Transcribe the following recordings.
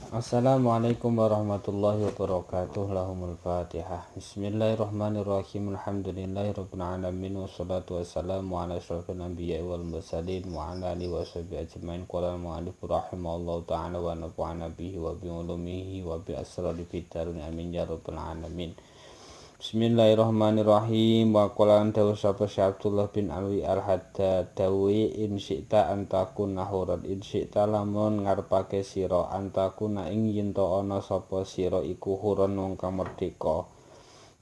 Assalamualaikum warahmatullahi wabarakatuh. Lahumul Fatihah. Bismillahirrahmanirrahim. Alhamdulillahirabbil alamin wassalatu wassalamu ala asyrofil anbiya'i wal mursalin wa ala alihi washabihi ajmain. Qala al-mu'allif rahimallahu ta'ala wa nafa'ana bihi wa bi ulumihi wa bi asrari fitarun amin ya rabbal alamin. Bismillahirrahmanirrahim. Wa qala antahu sapa Abdullah bin Alwi al-Haddad dawi in syi'ta antakun nahuran in syi'ta lamun ngarepake sira antakuna ing yen to ana sapa sira iku huron wong kang merdeka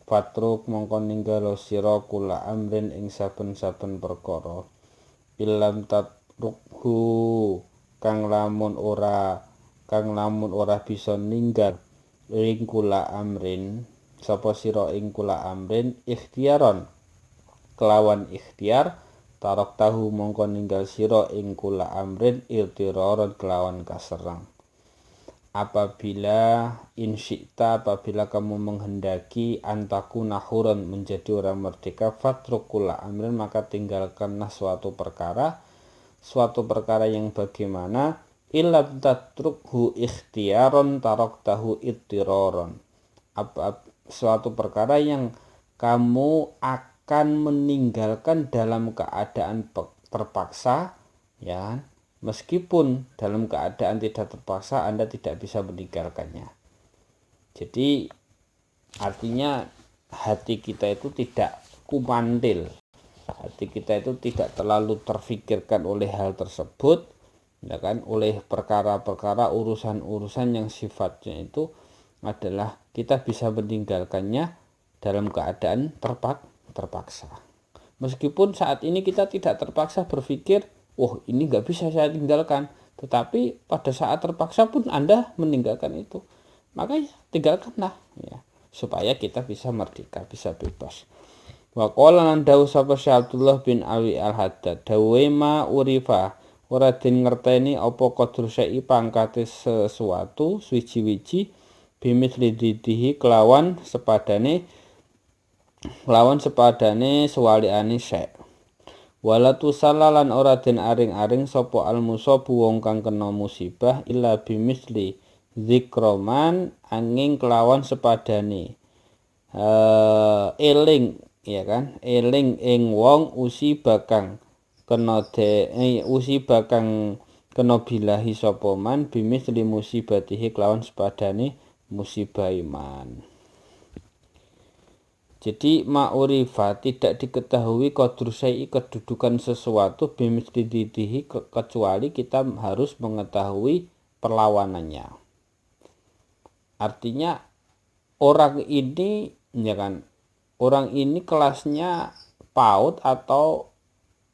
fatruk mongko ninggalo sira kula amrin ing saben-saben perkara ilam tatrukhu kang lamun ora bisa ninggal ing kula amrin sapa sira ing kula amrin ikhtiaron kelawan ikhtiar tarok tahu mongko ninggal sira ing kula amrin irtiraron kelawan kaserang. Apabila kamu menghendaki antaku nahuron menjadi orang merdeka fatruk kula amrin maka tinggalkanlah suatu perkara yang bagaimana ilam tatrukhu ikhtiaron tarok tahu irtiraron suatu perkara yang kamu akan meninggalkan dalam keadaan terpaksa, ya, meskipun dalam keadaan tidak terpaksa Anda tidak bisa meninggalkannya. Jadi artinya hati kita itu tidak kumandil, hati kita itu tidak terlalu terfikirkan oleh hal tersebut, ya kan, oleh perkara-perkara urusan-urusan yang sifatnya itu adalah kita bisa meninggalkannya dalam keadaan terpaksa. Meskipun saat ini kita tidak terpaksa berpikir, ini nggak bisa saya tinggalkan. Tetapi pada saat terpaksa pun Anda meninggalkan itu. Maka ya, tinggalkanlah. Ya, supaya kita bisa merdeka, bisa bebas. Wa qala lan dawu sapa Abdullah bin Alwi al-Haddad dawe ma urifa ora den ngerteni apa qadru syai pangkate sesuatu suci-wici bimithli didihi kelawan sepadane sewaliane syek wala tusallalan ora den aring-aring sapa almusabu wong kang kena musibah illa bimithli zikroman angin kelawan sepadane eling, ya kan, eling ing wong usibakang kena bilahi sapa man bimithli musibatihi kelawan sepadane musibah iman. Jadi ma'urifa tidak diketahui qadru syai kedudukan sesuatu bimithlihi kecuali kita harus mengetahui perlawanannya. Artinya orang ini, ya kan, orang ini kelasnya PAUD atau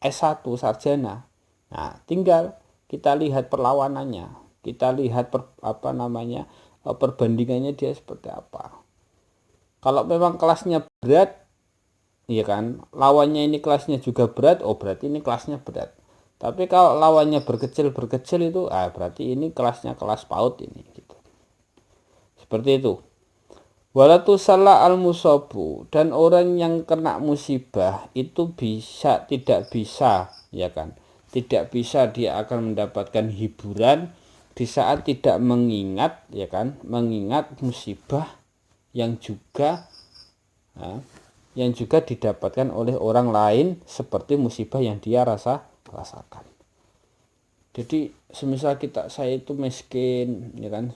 S1 sarjana. Nah, tinggal kita lihat perlawanannya, kita lihat perbandingannya dia seperti apa. Kalau memang kelasnya berat, ya kan, lawannya ini kelasnya juga berat, berarti ini kelasnya berat. Tapi kalau lawannya berkecil itu, berarti ini kelasnya kelas PAUD ini, gitu. Seperti itu. Walatu salah al-musabu, dan orang yang kena musibah itu tidak bisa, ya kan, tidak bisa dia akan mendapatkan hiburan di saat tidak mengingat, ya kan, mengingat musibah yang juga didapatkan oleh orang lain seperti musibah yang dia rasakan. Jadi semisal saya itu miskin, ya kan,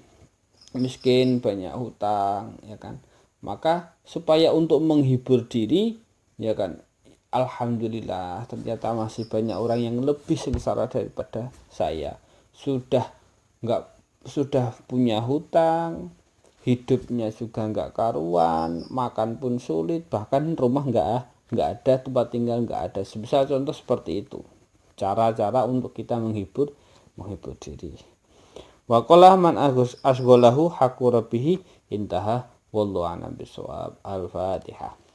miskin banyak hutang, ya kan, maka supaya untuk menghibur diri, ya kan, alhamdulillah ternyata masih banyak orang yang lebih sengsara daripada saya, sudah punya hutang, hidupnya juga nggak karuan, makan pun sulit, bahkan rumah nggak ada, tempat tinggal nggak ada. Semisal contoh seperti itu, cara-cara untuk kita menghibur diri. Wa qala man asghalahu haqqu rabbih intaha wallahu a'lam bishawab. Al-Fatihah.